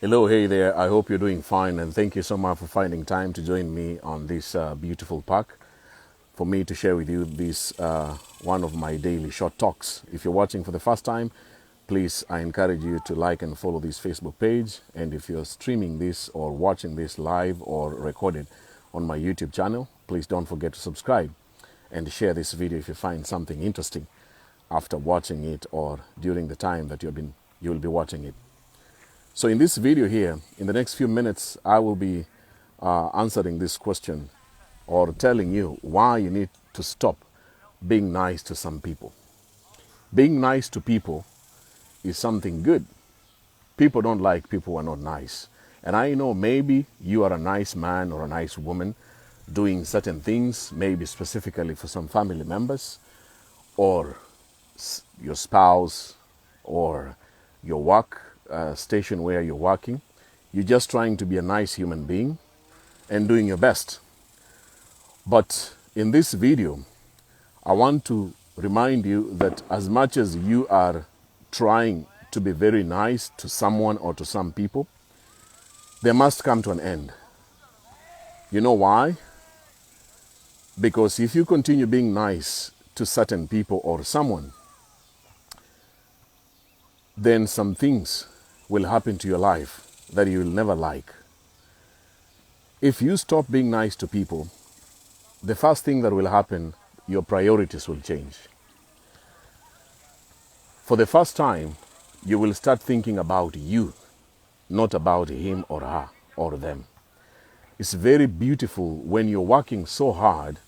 Hello, hey there. I hope you're doing fine, and thank you so much for finding time to join me on this beautiful park for me to share with you this one of my daily short talks. If you're watching for the first time, please, I encourage you to like and follow this Facebook page. And if you're streaming this or watching this live or recorded on my YouTube channel, please don't forget to subscribe and share this video if you find something interesting after watching it or during the time that you will be watching it. So in this video here, in the next few minutes, I will be answering this question or telling you why you need to stop being nice to some people. Being nice to people is something good. People don't like people who are not nice. And I know maybe you are a nice man or a nice woman doing certain things, maybe specifically for some family members or your spouse or your work station where you're working. You're just trying to be a nice human being and doing your best. But in this video, I want to remind you that as much as you are trying to be very nice to someone or to some people, they must come to an end. You know why? Because if you continue being nice to certain people or someone, then some things will happen to your life that you will never like. If you stop being nice to people, the first thing that will happen, your priorities will change. For the first time, you will start thinking about you, not about him or her or them. It's very beautiful when you're working so hard,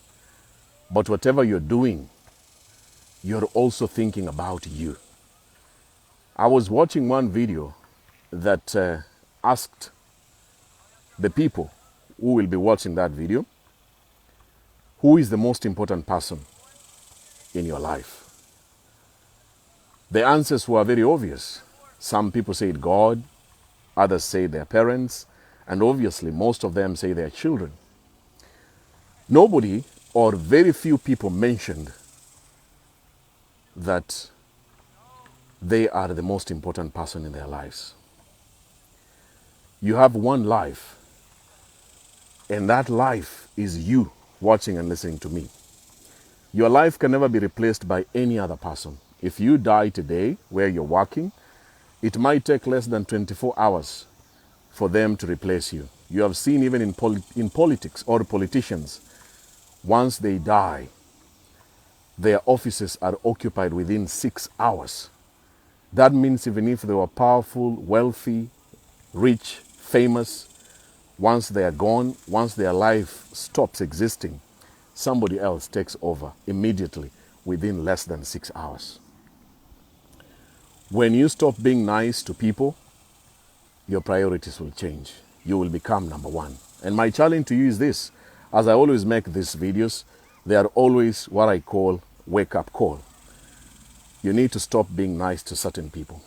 but whatever you're doing, you're also thinking about you. I was watching one video that asked the people who will be watching that video, who is the most important person in your life? The answers were very obvious. Some people said God, others say their parents, and obviously most of them say their children. Nobody or very few people mentioned that they are the most important person in their lives. You have one life, and that life is you watching and listening to me. Your life can never be replaced by any other person. If you die today where you're working, it might take less than 24 hours for them to replace you. You have seen even in politics or politicians, once they die, their offices are occupied within 6 hours. That means even if they were powerful, wealthy, rich, famous, once they are gone, once their life stops existing, somebody else takes over immediately within less than 6 hours. When you stop being nice to people, your priorities will change. You will become number one. And my challenge to you is this. As I always make these videos, they are always what I call wake-up call. You need to stop being nice to certain people.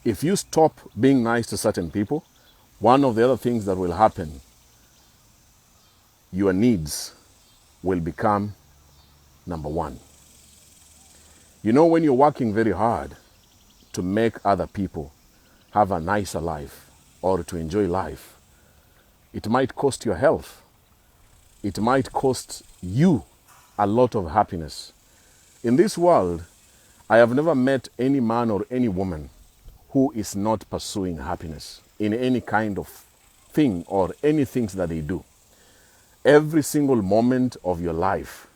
If you stop being nice to certain people, one of the other things that will happen, your needs will become number one. You know, when you're working very hard to make other people have a nicer life or to enjoy life, it might cost your health. It might cost you a lot of happiness. In this world, I have never met any man or any woman who is not pursuing happiness in any kind of thing or any things that they do. Every single moment of your life,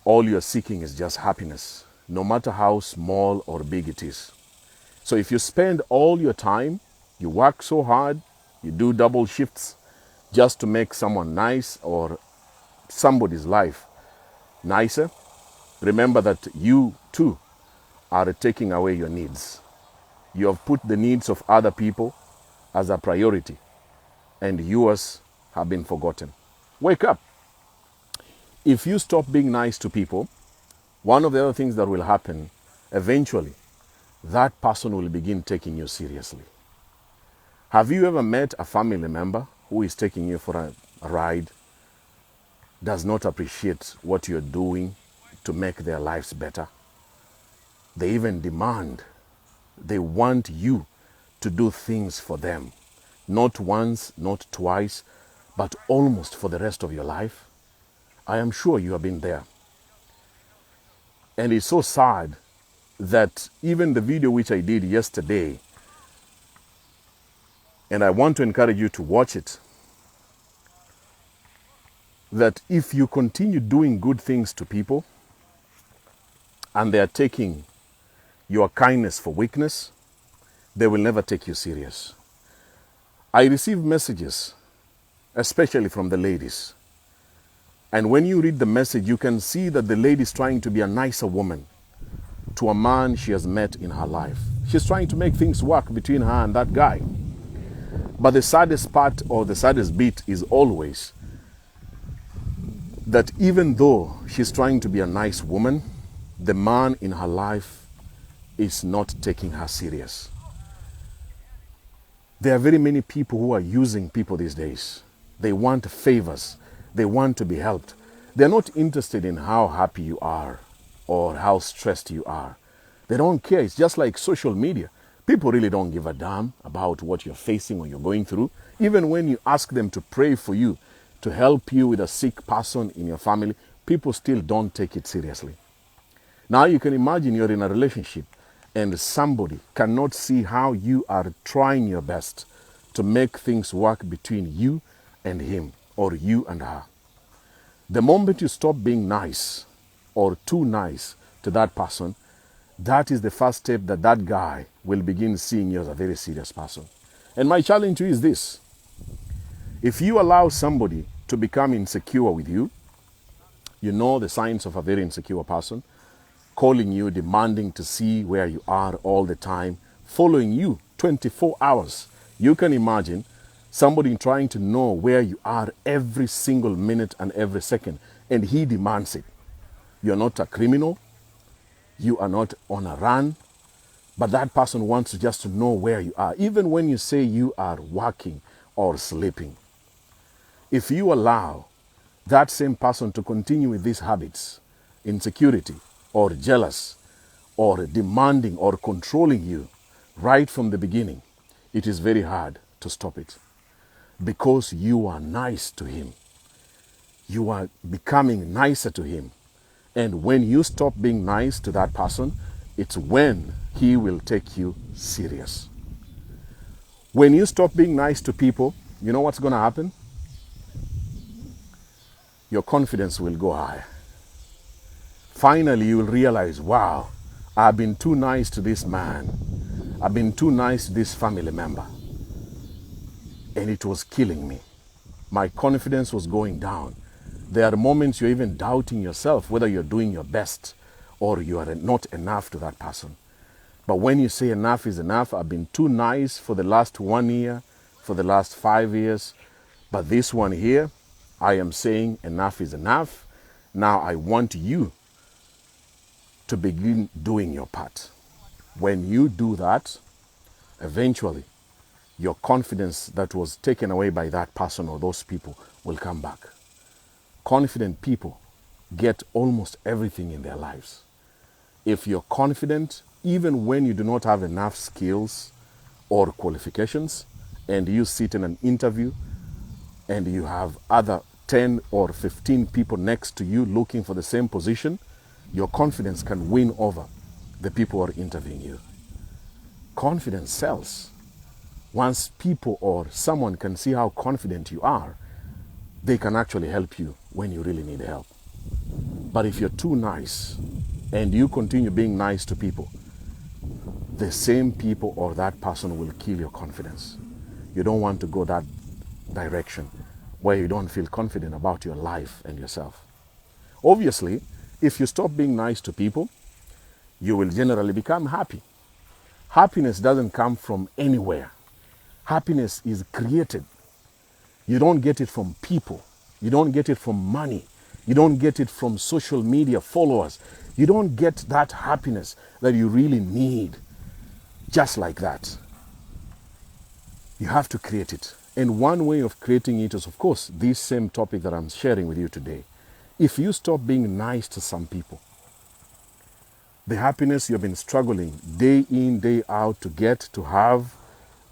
all you're seeking is just happiness, no matter how small or big it is. So if you spend all your time, you work so hard, you do double shifts just to make someone nice or somebody's life nicer, remember that you too are taking away your needs. You have put the needs of other people as a priority, and yours have been forgotten. Wake up. If you stop being nice to people, one of the other things that will happen, eventually, that person will begin taking you seriously. Have you ever met a family member who is taking you for a ride, does not appreciate what you're doing to make their lives better? They even demand, they want you to do things for them. Not once, not twice, but almost for the rest of your life. I am sure you have been there. And it's so sad that even the video which I did yesterday, and I want to encourage you to watch it, that if you continue doing good things to people and they are taking your kindness for weakness, they will never take you serious. I receive messages, especially from the ladies. And when you read the message, you can see that the lady is trying to be a nicer woman to a man she has met in her life. She's trying to make things work between her and that guy. But the saddest part, or the saddest bit, is always that even though she's trying to be a nice woman, the man in her life is not taking her serious. There are very many people who are using people these days. They want favors. They want to be helped. They're not interested in how happy you are or how stressed you are. They don't care. It's just like social media. People really don't give a damn about what you're facing or you're going through. Even when you ask them to pray for you, to help you with a sick person in your family, people still don't take it seriously. Now you can imagine you're in a relationship and somebody cannot see how you are trying your best to make things work between you and him or you and her. The moment you stop being nice or too nice to that person, that is the first step that that guy will begin seeing you as a very serious person. And my challenge to you is this. If you allow somebody to become insecure with you, you know the signs of a very insecure person, calling you, demanding to see where you are all the time, following you 24 hours. You can imagine somebody trying to know where you are every single minute and every second, and he demands it. You're not a criminal. You are not on a run. But that person wants just to know where you are, even when you say you are working or sleeping. If you allow that same person to continue with these habits, insecurity or jealous or demanding or controlling you right from the beginning, it is very hard to stop it because you are nice to him. You are becoming nicer to him. And when you stop being nice to that person, it's when he will take you serious. When you stop being nice to people, you know what's going to happen? Your confidence will go high. Finally, you will realize, wow, I've been too nice to this man. I've been too nice to this family member. And it was killing me. My confidence was going down. There are moments you're even doubting yourself whether you're doing your best or you are not enough to that person. But when you say enough is enough, I've been too nice for the last 1 year, for the last 5 years, but this one here, I am saying enough is enough. Now I want you to begin doing your part. When you do that, eventually your confidence that was taken away by that person or those people will come back. Confident people get almost everything in their lives. If you're confident, even when you do not have enough skills or qualifications, and you sit in an interview and you have other 10 or 15 people next to you looking for the same position, your confidence can win over the people who are interviewing you. Confidence sells. Once people or someone can see how confident you are, they can actually help you when you really need help. But if you're too nice and you continue being nice to people, the same people or that person will kill your confidence. You don't want to go that direction where you don't feel confident about your life and yourself. Obviously, if you stop being nice to people, you will generally become happy. Happiness doesn't come from anywhere. Happiness is created. You don't get it from people. You don't get it from money. You don't get it from social media followers. You don't get that happiness that you really need just like that. You have to create it. And one way of creating it is, of course, this same topic that I'm sharing with you today. If you stop being nice to some people, the happiness you've been struggling day in, day out to get, to have,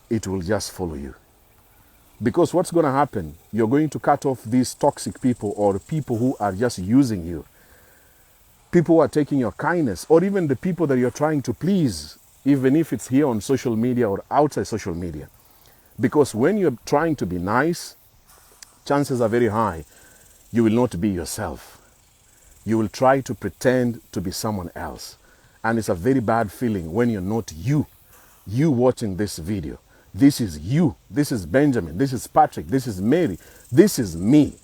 it will just follow you. Because what's going to happen? You're going to cut off these toxic people or people who are just using you. People who are taking your kindness, or even the people that you're trying to please, even if it's here on social media or outside social media. Because when you're trying to be nice, chances are very high you will not be yourself. You will try to pretend to be someone else. And it's a very bad feeling when you're not you. You watching this video. This is you. This is Benjamin. This is Patrick. This is Mary. This is me.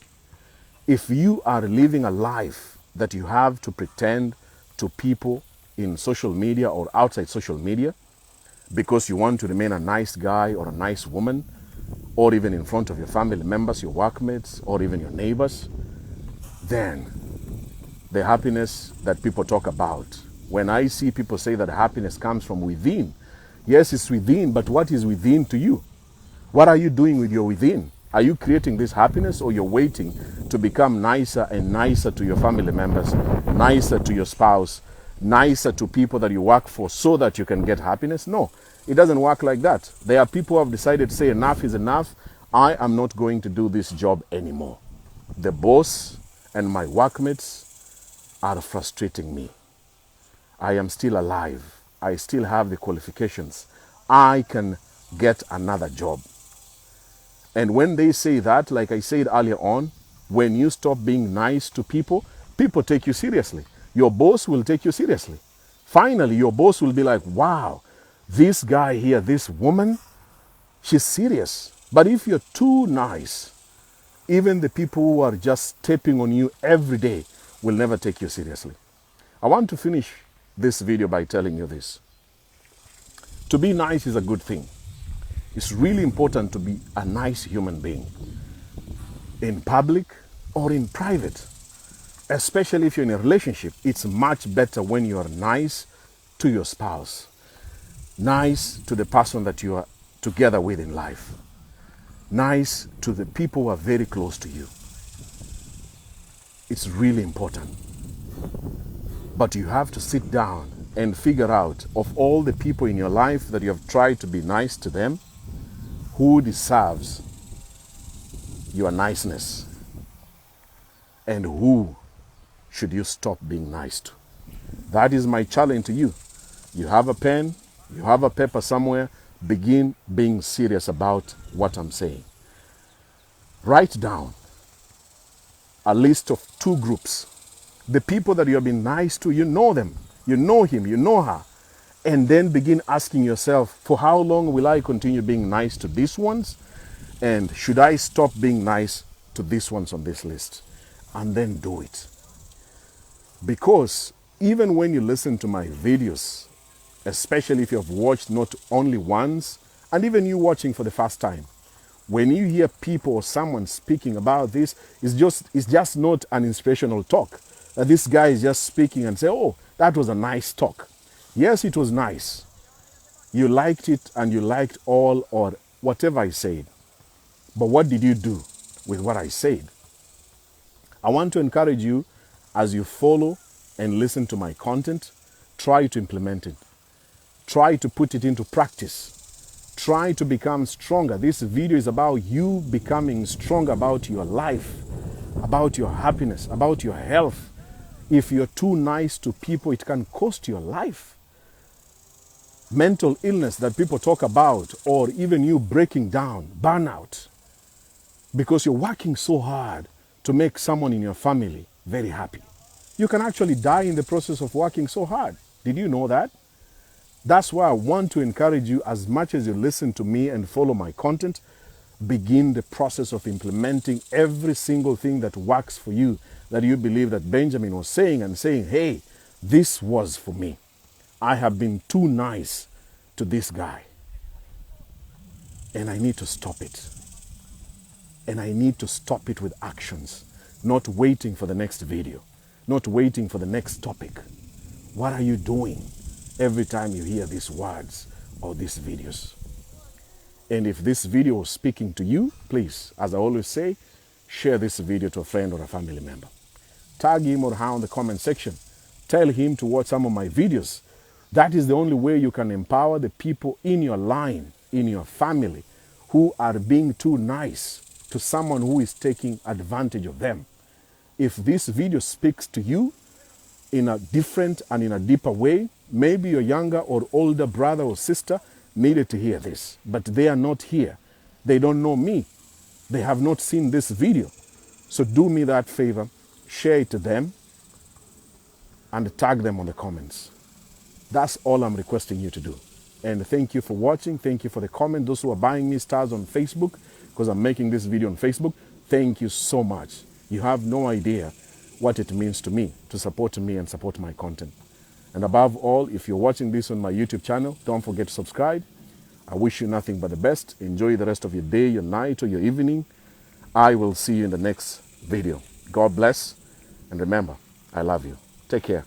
If you are living a life that you have to pretend to people in social media or outside social media because you want to remain a nice guy or a nice woman, or even in front of your family members, your workmates, or even your neighbors, then the happiness that people talk about, when I see people say that happiness comes from within, yes, it's within, but what is within to you? What are you doing with your within? Are you creating this happiness, or you're waiting to become nicer and nicer to your family members, nicer to your spouse, nicer to people that you work for so that you can get happiness? No, it doesn't work like that. There are people who have decided to say enough is enough. I am not going to do this job anymore. The boss and my workmates are frustrating me. I am still alive. I still have the qualifications. I can get another job. And when they say that, like I said earlier on, when you stop being nice to people, people take you seriously. Your boss will take you seriously. Finally, your boss will be like, wow, this guy here, this woman, she's serious. But if you're too nice, even the people who are just stepping on you every day will never take you seriously. I want to finish this video by telling you this. To be nice is a good thing. It's really important to be a nice human being in public or in private. Especially if you're in a relationship, it's much better when you are nice to your spouse, nice to the person that you are together with in life, nice to the people who are very close to you. It's really important. But you have to sit down and figure out, of all the people in your life that you have tried to be nice to them, who deserves your niceness and who should you stop being nice to. That is my challenge to you. You have a pen, you have a paper somewhere, begin being serious about what I'm saying. Write down a list of 2 groups. The people that you have been nice to, you know them, you know him, you know her. And then begin asking yourself, for how long will I continue being nice to these ones? And should I stop being nice to these ones on this list? And then do it. Because even when you listen to my videos, especially if you have watched not only once, and even you watching for the first time, when you hear people or someone speaking about this, it's just not an inspirational talk. This guy is just speaking and say, oh, that was a nice talk. Yes, it was nice. You liked it and you liked all or whatever I said. But what did you do with what I said? I want to encourage you, as you follow and listen to my content, try to implement it. Try to put it into practice. Try to become stronger. This video is about you becoming stronger about your life, about your happiness, about your health. If you're too nice to people, it can cost your life. Mental illness that people talk about, or even you breaking down, burnout, because you're working so hard to make someone in your family very happy. You can actually die in the process of working so hard. Did you know that? That's why I want to encourage you, as much as you listen to me and follow my content, begin the process of implementing every single thing that works for you, that you believe that Benjamin was saying, and saying, hey, this was for me. I have been too nice to this guy, and I need to stop it. And I need to stop it with actions, not waiting for the next video, not waiting for the next topic. What are you doing every time you hear these words or these videos? And if this video is speaking to you, please, as I always say, share this video to a friend or a family member. Tag him or her in the comment section. Tell him to watch some of my videos. That is the only way you can empower the people in your line in your family who are being too nice to someone who is taking advantage of them. If this video speaks to you in a different and in a deeper way, maybe your younger or older brother or sister needed to hear this, but they are not here. They don't know me. They have not seen this video. So do me that favor, share it to them and tag them on the comments. That's all I'm requesting you to do. And thank you for watching. Thank you for the comment. Those who are buying me stars on Facebook, because I'm making this video on Facebook, thank you so much. You have no idea what it means to me to support me and support my content. And above all, if you're watching this on my YouTube channel, don't forget to subscribe. I wish you nothing but the best. Enjoy the rest of your day, your night, or your evening. I will see you in the next video. God bless. And remember, I love you. Take care.